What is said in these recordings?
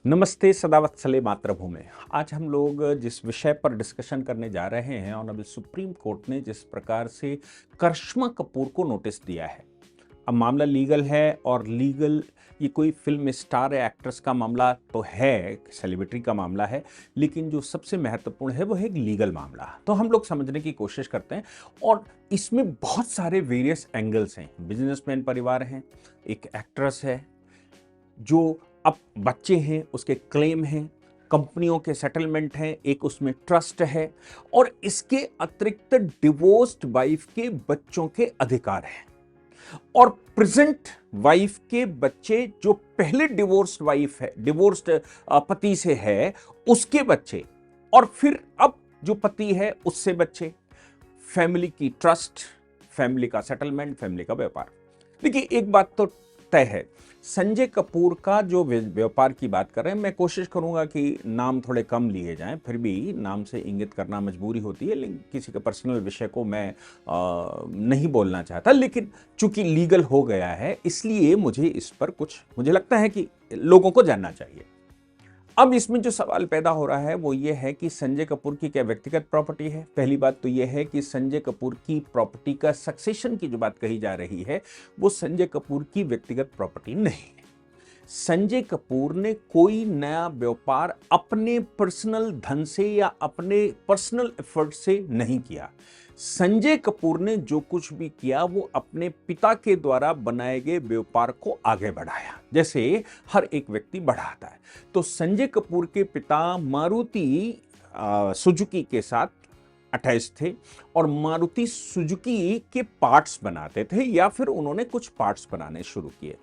नमस्ते सदावत्सले मातृभूमि। आज हम लोग जिस विषय पर डिस्कशन करने जा रहे हैं, ऑनरेबल सुप्रीम कोर्ट ने जिस प्रकार से करिश्मा कपूर को नोटिस दिया है। अब मामला लीगल है और लीगल ये कोई फिल्म स्टार या एक्ट्रेस का मामला तो है, सेलिब्रिटी का मामला है, लेकिन जो सबसे महत्वपूर्ण है वो है एक लीगल मामला। तो हम लोग समझने की कोशिश करते हैं और इसमें बहुत सारे वेरियस एंगल्स हैं। बिजनेसमैन परिवार हैं, एक एक्ट्रेस है, जो अब बच्चे हैं उसके क्लेम हैं, कंपनियों के सेटलमेंट हैं, एक उसमें ट्रस्ट है और इसके अतिरिक्त डिवोर्स्ड वाइफ के बच्चों के अधिकार हैं और प्रेजेंट वाइफ के बच्चे जो पहले डिवोर्स्ड वाइफ है, डिवोर्स्ड पति से है, उसके बच्चे और फिर अब जो पति है उससे बच्चे, फैमिली की ट्रस्ट, फैमिली का सेटलमेंट, फैमिली का व्यापार। देखिए एक बात तो तय है, संजय कपूर का जो व्यापार की बात कर रहे हैं, मैं कोशिश करूंगा कि नाम थोड़े कम लिए जाएं, फिर भी नाम से इंगित करना मजबूरी होती है, लेकिन किसी के पर्सनल विषय को मैं नहीं बोलना चाहता, लेकिन चूंकि लीगल हो गया है इसलिए मुझे इस पर मुझे लगता है कि लोगों को जानना चाहिए। अब इसमें जो सवाल पैदा हो रहा है वो ये है कि संजय कपूर की क्या व्यक्तिगत प्रॉपर्टी है। पहली बात तो ये है कि संजय कपूर की प्रॉपर्टी का सक्सेशन की जो बात कही जा रही है वो संजय कपूर की व्यक्तिगत प्रॉपर्टी नहीं है। संजय कपूर ने कोई नया व्यापार अपने पर्सनल धन से या अपने पर्सनल एफर्ट से नहीं किया। संजय कपूर ने जो कुछ भी किया वो अपने पिता के द्वारा बनाए गए व्यापार को आगे बढ़ाया, जैसे हर एक व्यक्ति बढ़ाता है। तो संजय कपूर के पिता मारुति सुजुकी के साथ अटैच थे और मारुति सुजुकी के पार्ट्स बनाते थे या फिर उन्होंने कुछ पार्ट्स बनाने शुरू किए।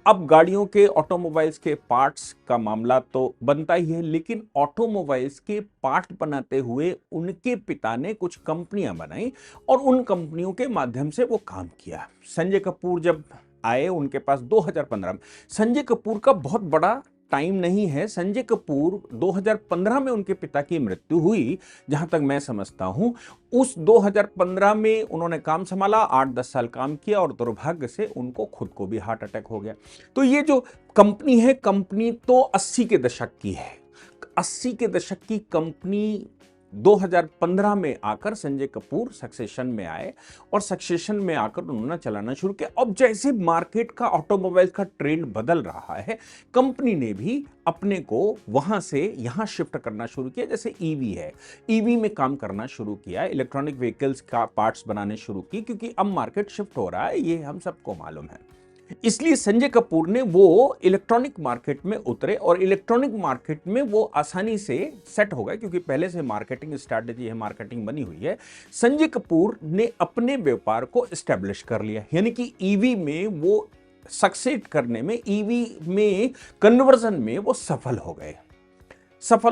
अब गाड़ियों के, ऑटोमोबाइल्स के पार्ट्स का मामला तो बनता ही है, लेकिन ऑटोमोबाइल्स के पार्ट बनाते हुए उनके पिता ने कुछ कंपनियां बनाई और उन कंपनियों के माध्यम से वो काम किया। संजय कपूर जब आए उनके पास 2015 में, संजय कपूर का बहुत बड़ा टाइम नहीं है। संजय कपूर 2015 में उनके पिता की मृत्यु हुई, जहां तक मैं समझता हूं। उस 2015 में उन्होंने काम संभाला, 8-10 साल काम किया और दुर्भाग्य से उनको खुद को भी हार्ट अटैक हो गया। तो ये जो कंपनी है, कंपनी तो 80 के दशक की है। 80 के दशक की कंपनी 2015 में आकर संजय कपूर सक्सेशन में आए और सक्सेशन में आकर उन्होंने चलाना शुरू किया। अब जैसे मार्केट का, ऑटोमोबाइल का ट्रेंड बदल रहा है, कंपनी ने भी अपने को वहां से यहां शिफ्ट करना शुरू किया। जैसे ईवी है, ईवी में काम करना शुरू किया, इलेक्ट्रॉनिक व्हीकल्स का पार्ट्स बनाने शुरू की, क्योंकि अब मार्केट शिफ्ट हो रहा है, ये हम सबको मालूम है। इसलिए संजय कपूर ने वो इलेक्ट्रॉनिक मार्केट में उतरे और इलेक्ट्रॉनिक मार्केट में वो आसानी से सेट हो गए, क्योंकि पहले से मार्केटिंग स्ट्रैटेजी है, मार्केटिंग बनी हुई है। संजय कपूर ने अपने व्यापार को एस्टेब्लिश कर लिया, यानी कि ईवी में वो सक्सेड करने में, ईवी में कन्वर्जन में वो सफल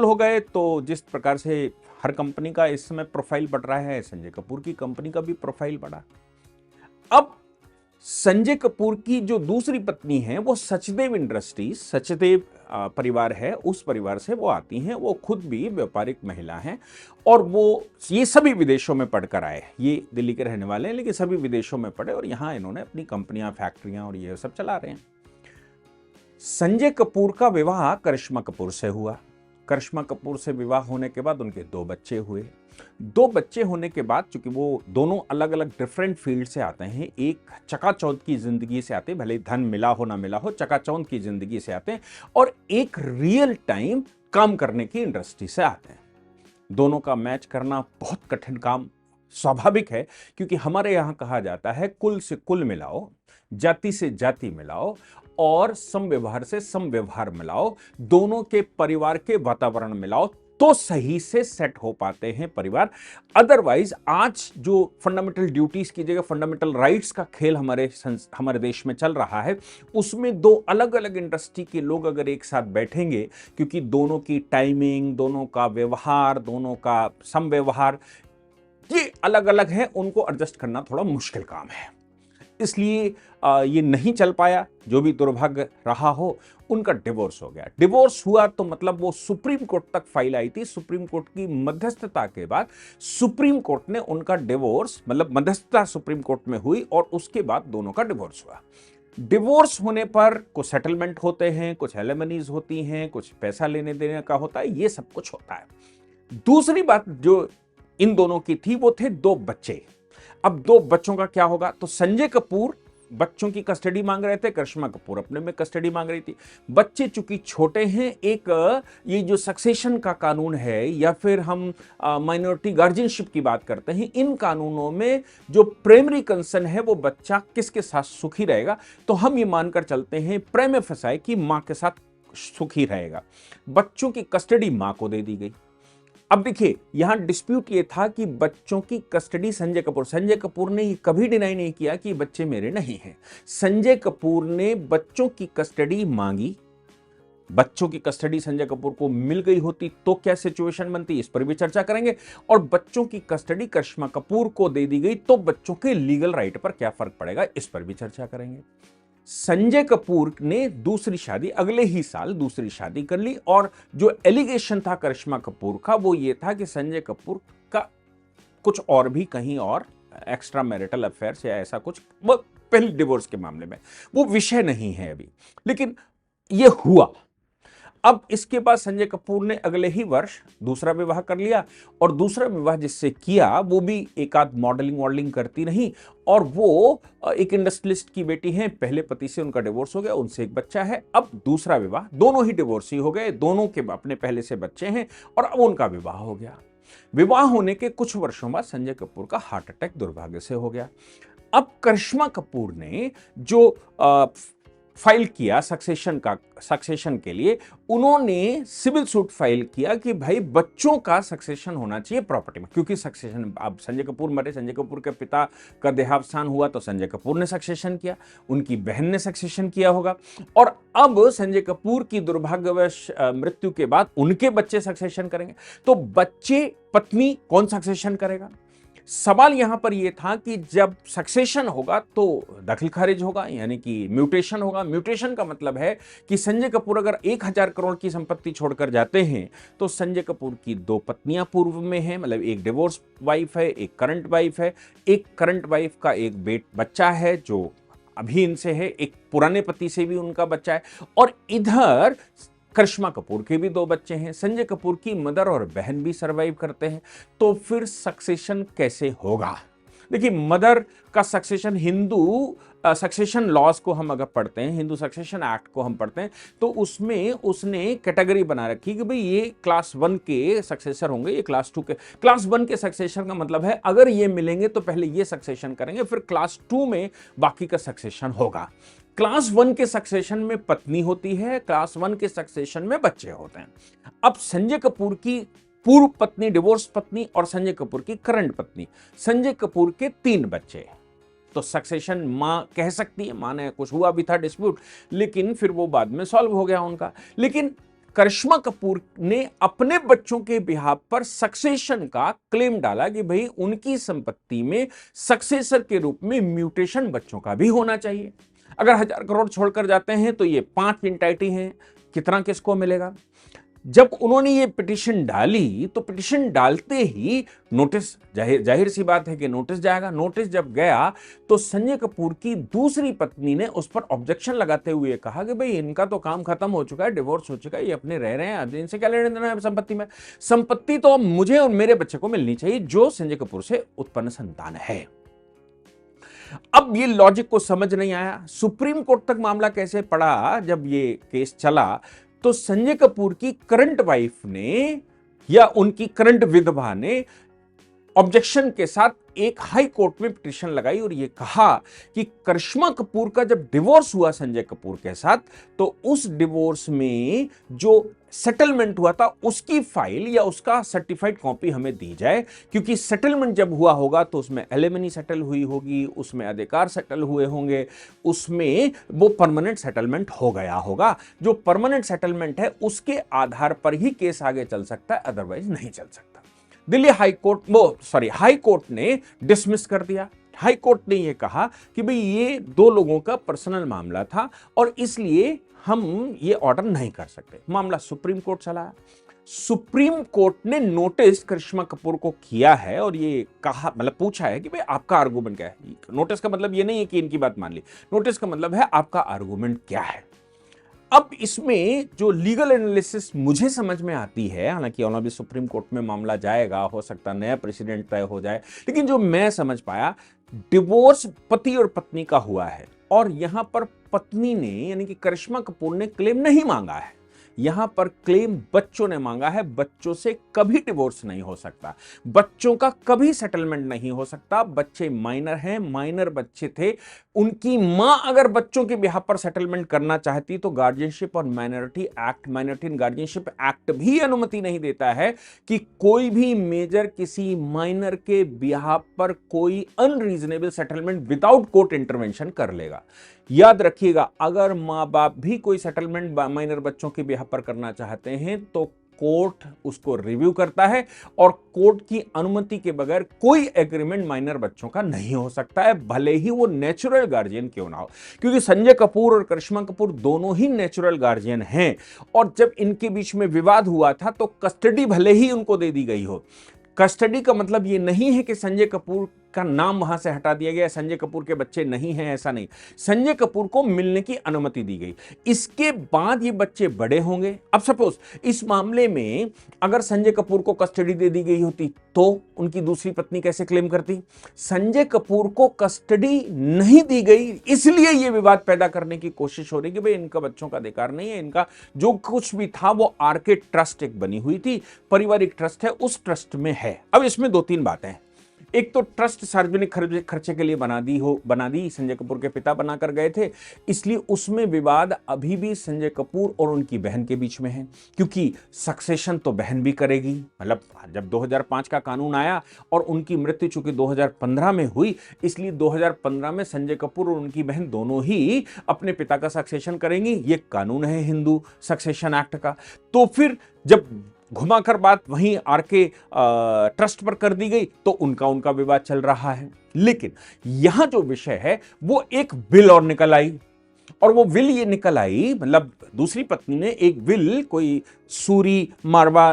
हो गए। तो जिस प्रकार से हर कंपनी का इस समय प्रोफाइल बढ़ रहा है, संजय कपूर की कंपनी का भी प्रोफाइल बढ़ा। अब संजय कपूर की जो दूसरी पत्नी है वो सचदेव इंडस्ट्रीज, सचदेव परिवार है, उस परिवार से वो आती हैं। वो खुद भी व्यापारिक महिला हैं और वो ये सभी विदेशों में पढ़कर आए। ये दिल्ली के रहने वाले हैं, लेकिन सभी विदेशों में पढ़े और यहां इन्होंने अपनी कंपनियां, फैक्ट्रियां और ये सब चला रहे हैं। संजय कपूर का विवाह करिश्मा कपूर से हुआ। करिश्मा कपूर से विवाह होने के बाद उनके 2 बच्चे हुए। 2 बच्चे होने के बाद, चूंकि वो दोनों अलग अलग डिफरेंट फील्ड से आते हैं, एक चकाचौंध की जिंदगी से आते हैं, भले धन मिला हो ना मिला हो, चकाचौंध की जिंदगी से आते हैं, और एक रियल टाइम काम करने की इंडस्ट्री से आते हैं। दोनों का मैच करना बहुत कठिन काम स्वाभाविक है, क्योंकि हमारे यहां कहा जाता है कुल से कुल मिलाओ, जाति से जाति मिलाओ और समव्यवहार से समव्यवहार मिलाओ, दोनों के परिवार के वातावरण मिलाओ, तो सही से सेट हो पाते हैं परिवार। अदरवाइज आज जो फंडामेंटल ड्यूटीज की जगह फंडामेंटल राइट्स का खेल हमारे देश में चल रहा है, उसमें 2 अलग अलग इंडस्ट्री के लोग अगर एक साथ बैठेंगे, क्योंकि दोनों की टाइमिंग, दोनों का व्यवहार, दोनों का समव्यवहार ये अलग अलग है, उनको एडजस्ट करना थोड़ा मुश्किल काम है। इसलिए ये नहीं चल पाया। जो भी दुर्भाग्य रहा हो, उनका डिवोर्स हो गया। डिवोर्स हुआ तो मतलब वो सुप्रीम कोर्ट तक फाइल आई थी। सुप्रीम कोर्ट की मध्यस्थता के बाद सुप्रीम कोर्ट ने उनका डिवोर्स, मतलब मध्यस्थता सुप्रीम कोर्ट में हुई और उसके बाद दोनों का डिवोर्स हुआ। डिवोर्स होने पर कुछ सेटलमेंट होते हैं, कुछ एलिमनीज होती हैं, कुछ पैसा लेने देने का होता है, ये सब कुछ होता है। दूसरी बात जो इन दोनों की थी वो थे दो बच्चे। अब दो बच्चों का क्या होगा? तो संजय कपूर बच्चों की कस्टडी मांग रहे थे, करिश्मा कपूर अपने में कस्टडी मांग रही थी। बच्चे चूंकि छोटे हैं, एक ये जो सक्सेशन का कानून है या फिर हम माइनॉरिटी गार्जियनशिप की बात करते हैं, इन कानूनों में जो प्राइमरी कंसर्न है वो बच्चा किसके साथ सुखी रहेगा, तो हम ये मानकर चलते हैं प्रेमे फसाए कि मां के साथ सुखी रहेगा। बच्चों की कस्टडी मां को दे दी गई। अब देखिए यहां डिस्प्यूट ये था कि बच्चों की कस्टडी संजय कपूर ने ये कभी डिनाई नहीं किया कि बच्चे मेरे नहीं हैं। संजय कपूर ने बच्चों की कस्टडी मांगी। बच्चों की कस्टडी संजय कपूर को मिल गई होती तो क्या सिचुएशन बनती, इस पर भी चर्चा करेंगे। और बच्चों की कस्टडी करिश्मा कपूर को दे दी गई तो बच्चों के लीगल राइट पर क्या फर्क पड़ेगा, इस पर भी चर्चा करेंगे। संजय कपूर ने दूसरी शादी, अगले ही साल दूसरी शादी कर ली, और जो एलिगेशन था करिश्मा कपूर का वो ये था कि संजय कपूर का कुछ और भी कहीं और एक्स्ट्रा मैरिटल अफेयर्स या ऐसा कुछ, वो पहले डिवोर्स के मामले में, वो विषय नहीं है अभी, लेकिन ये हुआ। अब इसके बाद संजय कपूर ने अगले ही वर्ष दूसरा विवाह कर लिया, और दूसरा विवाह जिससे किया वो भी एक आध मॉडलिंग करती रही, और वो एक इंडस्ट्रियलिस्ट की बेटी है। पहले पति से उनका डिवोर्स हो गया, उनसे एक बच्चा है। अब दूसरा विवाह, दोनों ही डिवोर्सी हो गए, दोनों के अपने पहले से बच्चे हैं, और अब उनका विवाह हो गया। विवाह होने के कुछ वर्षों बाद संजय कपूर का हार्ट अटैक दुर्भाग्य से हो गया। अब करिश्मा कपूर ने जो फाइल किया सक्सेशन के लिए, उन्होंने सिविल सूट फाइल किया कि भाई बच्चों का सक्सेशन होना चाहिए प्रॉपर्टी में, क्योंकि सक्सेशन, अब संजय कपूर मरे, संजय कपूर के पिता का देहावसान हुआ तो संजय कपूर ने सक्सेशन किया, उनकी बहन ने सक्सेशन किया होगा, और अब संजय कपूर की दुर्भाग्यवश मृत्यु के बाद उनके बच्चे सक्सेशन करेंगे। तो बच्चे, पत्नी, कौन सक्सेशन करेगा? सवाल यहां पर यह था कि जब सक्सेशन होगा तो दखल खारिज होगा, यानी कि म्यूटेशन होगा। म्यूटेशन का मतलब है कि संजय कपूर अगर 1000 करोड़ की संपत्ति छोड़कर जाते हैं तो संजय कपूर की दो पत्नियां पूर्व में हैं, मतलब एक डिवोर्स वाइफ है, एक करंट वाइफ है, एक करंट वाइफ का एक बच्चा है जो अभी इनसे है, एक पुराने पति से भी उनका बच्चा है, और इधर करिश्मा कपूर के भी दो बच्चे हैं। संजय कपूर की मदर और बहन भी सरवाइव करते हैं। तो फिर सक्सेशन कैसे होगा? देखिए, मदर का सक्सेशन, हिंदू सक्सेशन लॉज को हम अगर पढ़ते हैं, हिंदू सक्सेशन एक्ट को हम पढ़ते हैं, तो उसमें उसने कैटेगरी बना रखी कि भाई ये क्लास 1 के सक्सेसर होंगे, ये क्लास 2 के। क्लास 1 के सक्सेशन का मतलब है अगर ये मिलेंगे तो पहले ये सक्सेशन करेंगे, फिर क्लास 2 में बाकी का सक्सेशन होगा। क्लास 1 के सक्सेशन में पत्नी होती है, क्लास 1 के सक्सेशन में बच्चे होते हैं। अब संजय कपूर की पूर्व पत्नी, डिवोर्स पत्नी, और संजय कपूर की करंट पत्नी, संजय कपूर के 3 बच्चे, तो सक्सेशन मां कह सकती है, मां ने, कुछ हुआ भी था डिस्प्यूट, लेकिन फिर वो बाद में सॉल्व हो गया उनका। लेकिन करिश्मा कपूर ने अपने बच्चों के बिहाफ पर सक्सेशन का क्लेम डाला कि भाई उनकी संपत्ति में सक्सेसर के रूप में म्यूटेशन बच्चों का भी होना चाहिए। अगर 1000 करोड़ छोड़कर जाते हैं तो ये 5 इंटाइटी हैं, कितना किसको मिलेगा? जब उन्होंने ये पिटीशन डाली तो पिटीशन डालते ही नोटिस, जाहिर सी बात है कि नोटिस जाएगा। नोटिस जब गया तो संजय कपूर की दूसरी पत्नी ने उस पर ऑब्जेक्शन लगाते हुए कहा कि भाई इनका तो काम खत्म हो चुका है, डिवोर्स हो चुका है, ये अपने रह रहे हैं, अब इनसे क्या लेना देना है संपत्ति में? संपत्ति तो मुझे और मेरे बच्चे को मिलनी चाहिए जो संजय कपूर से उत्पन्न संतान है। अब ये लॉजिक को समझ नहीं आया। सुप्रीम कोर्ट तक मामला कैसे पड़ा? जब ये केस चला तो संजय कपूर की करंट वाइफ ने या उनकी करंट विधवा ने ऑब्जेक्शन के साथ एक हाई कोर्ट में पिटीशन लगाई और यह कहा कि करिश्मा कपूर का जब डिवोर्स हुआ संजय कपूर के साथ, तो उस डिवोर्स में जो सेटलमेंट हुआ था उसकी फाइल या उसका सर्टिफाइड कॉपी हमें दी जाए, क्योंकि सेटलमेंट जब हुआ होगा तो उसमें एलिमनी सेटल हुई होगी, उसमें अधिकार सेटल हुए होंगे, उसमें वो परमानेंट सेटलमेंट हो गया होगा। जो परमानेंट सेटलमेंट है उसके आधार पर ही केस आगे चल सकता है, अदरवाइज नहीं चल सकता। दिल्ली हाई कोर्ट ने डिसमिस कर दिया। हाई कोर्ट ने यह कहा कि भाई ये दो लोगों का पर्सनल मामला था और इसलिए हम ये ऑर्डर नहीं कर सकते। मामला सुप्रीम कोर्ट चला। सुप्रीम कोर्ट ने नोटिस करिश्मा कपूर को किया है और ये कहा, मतलब पूछा है कि भाई आपका आर्गुमेंट क्या है। नोटिस का मतलब ये नहीं है कि इनकी बात मान ली, नोटिस का मतलब है आपका आर्गुमेंट क्या है। अब इसमें जो लीगल एनालिसिस मुझे समझ में आती है, हालांकि ऑनरेबल सुप्रीम कोर्ट में मामला जाएगा, हो सकता है नया प्रेसिडेंट तय हो जाए, लेकिन जो मैं समझ पाया, डिवोर्स पति और पत्नी का हुआ है और यहां पर पत्नी ने यानी कि करिश्मा कपूर ने क्लेम नहीं मांगा है, यहां पर क्लेम बच्चों ने मांगा है। बच्चों से कभी डिवोर्स नहीं हो सकता, बच्चों का कभी सेटलमेंट नहीं हो सकता। बच्चे माइनर हैं, माइनर बच्चे थे। उनकी मां अगर बच्चों के बिहाफ पर सेटलमेंट करना चाहती तो गार्जियनशिप और minority act, minority and guardianship act भी अनुमति नहीं देता है कि कोई भी मेजर किसी माइनर के बिहाफ पर कोई unreasonable settlement without court intervention कर लेगा। याद रखिएगा, अगर मां बाप भी कोई सेटलमेंट माइनर बच्चों के बिहाफ पर करना चाहते हैं तो कोर्ट उसको रिव्यू करता है और कोर्ट की अनुमति के बगैर कोई एग्रीमेंट माइनर बच्चों का नहीं हो सकता है, भले ही वो नेचुरल गार्जियन क्यों ना हो। क्योंकि संजय कपूर और करिश्मा कपूर दोनों ही नेचुरल गार्जियन हैं और जब इनके बीच में विवाद हुआ था तो कस्टडी भले ही उनको दे दी गई हो। कस्टडी का मतलब ये नहीं है कि संजय कपूर का नाम वहां से हटा दिया गया, संजय कपूर के बच्चे नहीं हैं, ऐसा नहीं। संजय कपूर को मिलने की अनुमति दी गई। इसके बाद ये बच्चे बड़े होंगे। अब सपोज इस मामले में अगर संजय कपूर को कस्टडी दे दी गई होती तो उनकी दूसरी पत्नी कैसे क्लेम करती? संजय कपूर को कस्टडी नहीं दी गई, इसलिए ये विवाद पैदा करने की कोशिश हो रही कि भाई इनका बच्चों का अधिकार नहीं है, इनका जो कुछ भी था वो आरके ट्रस्ट एक बनी हुई थी, पारिवारिक ट्रस्ट है, उस ट्रस्ट में है। अब इसमें दो तीन बातें हैं। एक तो ट्रस्ट सार्वजनिक खर्चे के लिए बना दी, संजय कपूर के पिता बनाकर गए थे, इसलिए उसमें विवाद अभी भी संजय कपूर और उनकी बहन के बीच में है, क्योंकि सक्सेशन तो बहन भी करेगी। मतलब जब 2005 का कानून आया और उनकी मृत्यु चूंकि 2015 में हुई, इसलिए 2015 में संजय कपूर और उनकी बहन दोनों ही अपने पिता का सक्सेशन करेंगी। ये कानून है हिंदू सक्सेशन एक्ट का। तो फिर जब घुमाकर बात वहीं आरके ट्रस्ट पर कर दी गई तो उनका विवाद चल रहा है। लेकिन यहां जो विषय है वो एक विल और निकल आई, और वो विल ये निकल आई, मतलब दूसरी पत्नी ने एक विल, कोई सूरी मारवा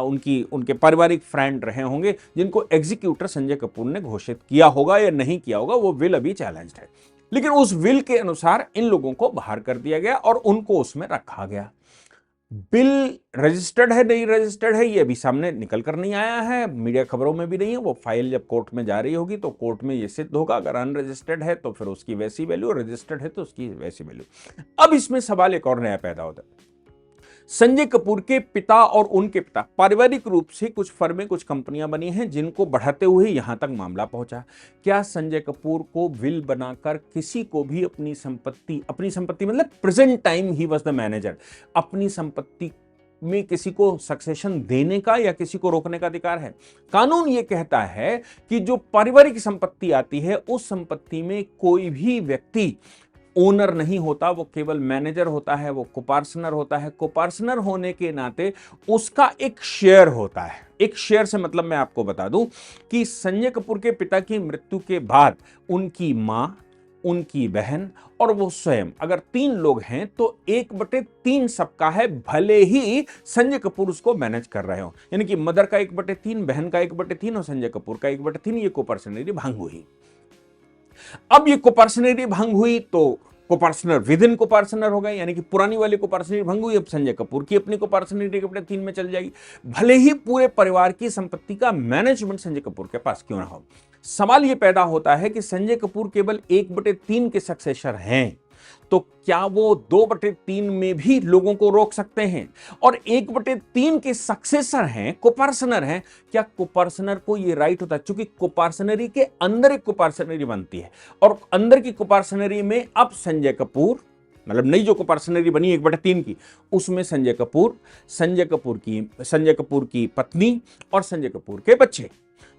उनके पारिवारिक फ्रेंड रहे होंगे जिनको एग्जीक्यूटर संजय कपूर ने घोषित किया होगा या नहीं किया होगा, वो विल अभी चैलेंज्ड है। लेकिन उस विल के अनुसार इन लोगों को बाहर कर दिया गया और उनको उसमें रखा गया। बिल रजिस्टर्ड है नहीं रजिस्टर्ड है ये अभी सामने निकल कर नहीं आया है, मीडिया खबरों में भी नहीं है। वो फाइल जब कोर्ट में जा रही होगी तो कोर्ट में ये सिद्ध होगा। अगर अनरजिस्टर्ड है तो फिर उसकी वैसी वैल्यू, रजिस्टर्ड है तो उसकी वैसी वैल्यू। अब इसमें सवाल एक और नया पैदा होता है। संजय कपूर के पिता और उनके पिता पारिवारिक रूप से कुछ फर्में, कुछ कंपनियां बनी हैं जिनको बढ़ाते हुए यहां तक मामला पहुंचा। क्या संजय कपूर को विल बनाकर किसी को भी अपनी संपत्ति मतलब present time he was the manager, अपनी संपत्ति में किसी को सक्सेशन देने का या किसी को रोकने का अधिकार है? कानून यह कहता है कि जो पारिवारिक संपत्ति आती है उस संपत्ति में कोई भी व्यक्ति ओनर नहीं होता, वो केवल मैनेजर होता है, वो कोपार्सनर होता है। कोपार्सनर होने के नाते उसका एक शेयर होता है। एक शेयर से मतलब मैं आपको बता दूं कि संजय कपूर के पिता की मृत्यु के बाद उनकी मां, उनकी बहन और वो स्वयं, अगर 3 लोग हैं तो 1/3 सबका है, भले ही संजय कपूर उसको मैनेज कर रहे हो। यानी कि मदर का 1/3, बहन का 1/3 और संजय कपूर का 1/3, ये कोपार्सनरी भांग हुई। अब ये कोपार्सनरी भंग हुई तो कोपार्सनर विद इन कोपार्सनर हो गए, यानी कि पुरानी वाली कोपार्सनरी भंग हुई, अब संजय कपूर की अपनी कोपार्सनरी 1/3 में चल जाएगी, भले ही पूरे परिवार की संपत्ति का मैनेजमेंट संजय कपूर के पास क्यों ना हो। सवाल यह पैदा होता है कि संजय कपूर केवल 1/3 के सक्सेसर हैं, तो क्या वो 2/3 में भी लोगों को रोक सकते हैं? और 1/3 के सक्सेसर हैं, कोपार्सनर हैं, क्या कोपार्सनर को ये राइट होता है? क्योंकि कोपार्सनरी के अंदर एक कोपार्सनरी बनती है और अंदर की कोपार्सनरी में अब संजय कपूर, मतलब नई जो कोपार्सनरी बनी 1/3 की, उसमें संजय कपूर की पत्नी और संजय कपूर के बच्चे।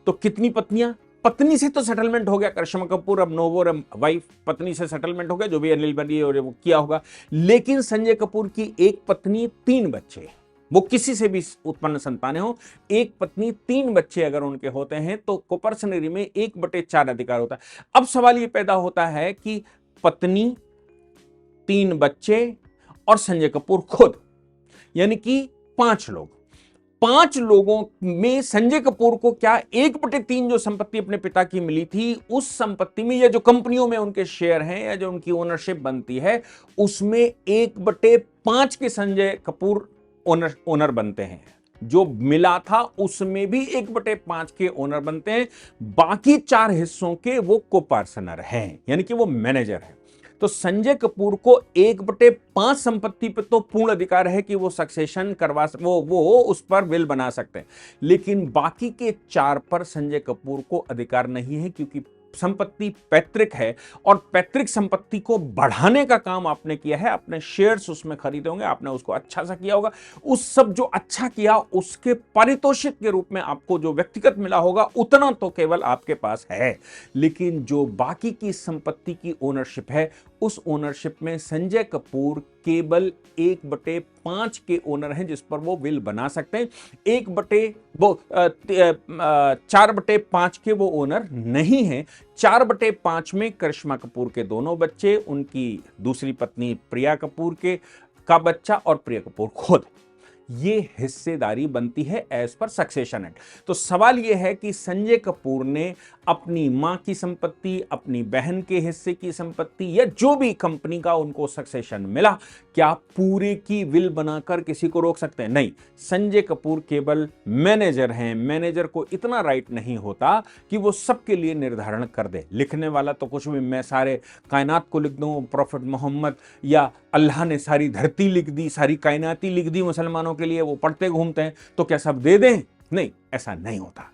तो कितनी पत्नियां? पत्नी से तो सेटलमेंट हो गया, करिश्मा कपूर अब नो मोर वाइफ, पत्नी से सेटलमेंट हो गया, जो भी अनिल बनी और वो किया होगा। लेकिन संजय कपूर की एक पत्नी 3 बच्चे, वो किसी से भी उत्पन्न संतानें हो, एक पत्नी 3 बच्चे अगर उनके होते हैं तो कोपार्सनरी में 1/4 अधिकार होता है। अब सवाल ये पैदा होता है कि पत्नी, 3 बच्चे और संजय कपूर खुद, यानी कि 5 लोग। 5 लोगों में संजय कपूर को क्या 1/3 जो संपत्ति अपने पिता की मिली थी, उस संपत्ति में या जो कंपनियों में उनके शेयर हैं या जो उनकी ओनरशिप बनती है, उसमें 1/5 के संजय कपूर ओनर बनते हैं। जो मिला था उसमें भी 1/5 के ओनर बनते हैं। बाकी 4 हिस्सों के वो कोपार्टनर हैं, यानी कि वो मैनेजर हैं। तो संजय कपूर को 1/5 संपत्ति पर तो पूर्ण अधिकार है कि वो सक्सेशन करवा वो उस पर विल बना सकते हैं, लेकिन बाकी के 4 पर संजय कपूर को अधिकार नहीं है, क्योंकि संपत्ति पैतृक है और पैतृक संपत्ति को बढ़ाने का काम आपने किया है। अपने शेयर्स उसमें खरीदे होंगे, आपने उसको अच्छा सा किया होगा। उस सब जो अच्छा किया उसके पारितोषिक के रूप में आपको जो व्यक्तिगत मिला होगा, उतना तो केवल आपके पास है। लेकिन जो बाकी की संपत्ति की ओनरशिप है, उस ओनरशिप में संजय कपूर केवल 1/5 के ओनर हैं, जिस पर वो विल बना सकते हैं। 4/5 के वो ओनर नहीं हैं। 4/5 में करिश्मा कपूर के दोनों बच्चे, उनकी दूसरी पत्नी प्रिया कपूर का बच्चा और प्रिया कपूर खुद, ये हिस्सेदारी बनती है एज पर सक्सेशन एक्ट। तो सवाल यह है कि संजय कपूर ने अपनी मां की संपत्ति, अपनी बहन के हिस्से की संपत्ति या जो भी कंपनी का उनको सक्सेशन मिला, क्या पूरे की विल बनाकर किसी को रोक सकते हैं? नहीं। संजय कपूर केवल मैनेजर हैं। मैनेजर को इतना राइट नहीं होता कि वो सबके लिए निर्धारण कर दे। लिखने वाला तो कुछ भी, मैं सारे कायनात को लिख दूं, प्रॉफिट मोहम्मद या अल्लाह ने सारी धरती लिख दी, सारी कायनाती लिख दी मुसलमानों के लिए, वो पढ़ते घूमते हैं, तो क्या सब दे दें? नहीं, ऐसा नहीं होता।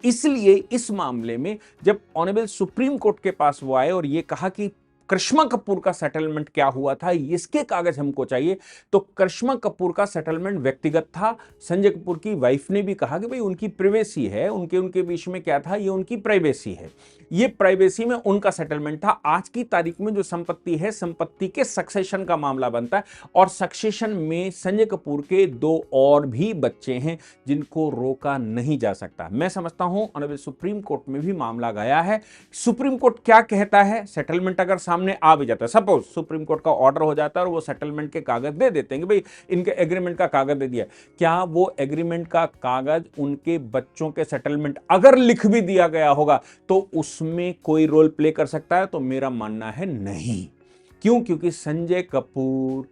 इसलिए इस मामले में जब ऑनरेबल सुप्रीम कोर्ट के पास वो आए और ये कहा कि करिश्मा कपूर का सेटलमेंट क्या हुआ था, इसके कागज हमको चाहिए, तो करिश्मा कपूर का सेटलमेंट व्यक्तिगत था। संजय कपूर की वाइफ ने भी कहा कि भाई उनकी प्राइवेसी है, उनके बीच में क्या था, ये उनकी प्राइवेसी है, ये प्राइवेसी में उनका सेटलमेंट था। आज की तारीख में जो संपत्ति है, संपत्ति के सक्सेशन का मामला बनता है, और सक्सेशन में संजय कपूर के 2 और भी बच्चे हैं जिनको रोका नहीं जा सकता। मैं समझता हूं ऑनरेबल सुप्रीम कोर्ट में भी मामला गया है। सुप्रीम कोर्ट क्या कहता है, सेटलमेंट अगर सामने आ भी जाता है, सपोज सुप्रीम कोर्ट का ऑर्डर हो जाता है और वो सेटलमेंट के कागज दे देते हैं कि भाई इनके एग्रीमेंट का कागज दे दिया, क्या वो एग्रीमेंट का कागज उनके बच्चों के सेटलमेंट अगर लिख भी दिया गया होगा तो उसमें कोई रोल प्ले कर सकता है? तो मेरा मानना है नहीं। क्यों? क्योंकि संजय कपूर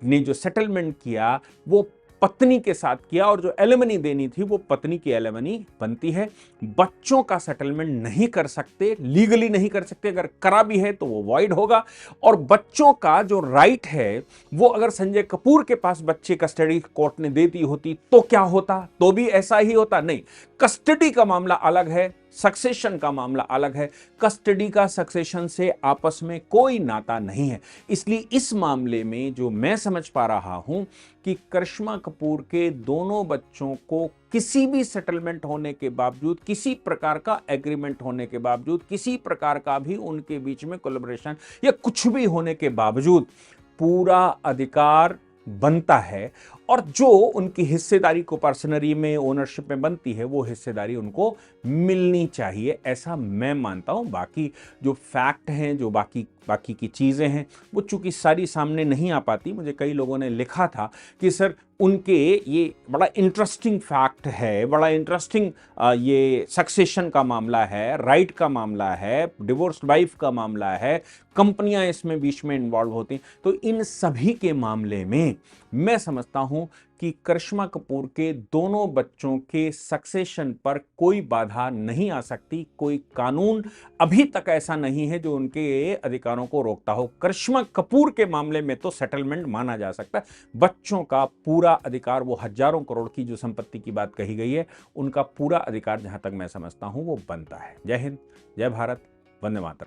ने जो सेटलमेंट किया वो पत्नी के साथ किया, और जो एलिमनी देनी थी वो पत्नी की एलिमनी बनती है। बच्चों का सेटलमेंट नहीं कर सकते, लीगली नहीं कर सकते। अगर करा भी है तो वो वॉइड होगा। और बच्चों का जो राइट है वो अगर संजय कपूर के पास बच्चे कस्टडी कोर्ट ने दे दी होती तो क्या होता? तो भी ऐसा ही होता। नहीं, कस्टडी का मामला अलग है, सक्सेशन का मामला अलग है। कस्टडी का सक्सेशन से आपस में कोई नाता नहीं है। इसलिए इस मामले में जो मैं समझ पा रहा हूं कि करिश्मा कपूर के दोनों बच्चों को किसी भी सेटलमेंट होने के बावजूद, किसी प्रकार का एग्रीमेंट होने के बावजूद, किसी प्रकार का भी उनके बीच में कोलैबोरेशन या कुछ भी होने के बावजूद पूरा अधिकार बनता है, और जो उनकी हिस्सेदारी को पर्सनरी में, ओनरशिप में बनती है, वो हिस्सेदारी उनको मिलनी चाहिए, ऐसा मैं मानता हूं। बाकी जो फैक्ट हैं, जो बाकी की चीजें हैं, वो चूंकि सारी सामने नहीं आ पाती। मुझे कई लोगों ने लिखा था कि सर उनके ये बड़ा इंटरेस्टिंग फैक्ट है, बड़ा इंटरेस्टिंग ये सक्सेशन का मामला है, राइट का मामला है, डिवोर्स वाइफ का मामला है, कंपनियां इसमें बीच में इन्वॉल्व होती। तो इन सभी के मामले में मैं समझता हूं कि करिश्मा कपूर के दोनों बच्चों के सक्सेशन पर कोई बाधा नहीं आ सकती। कोई कानून अभी तक ऐसा नहीं है जो उनके अधिकारों को रोकता हो। करिश्मा कपूर के मामले में तो सेटलमेंट माना जा सकता है। बच्चों का पूरा अधिकार, वो हजारों करोड़ की जो संपत्ति की बात कही गई है, उनका पूरा अधिकार जहां तक मैं समझता हूं वो बनता है। जय हिंद, जय भारत, वंदे मातरम।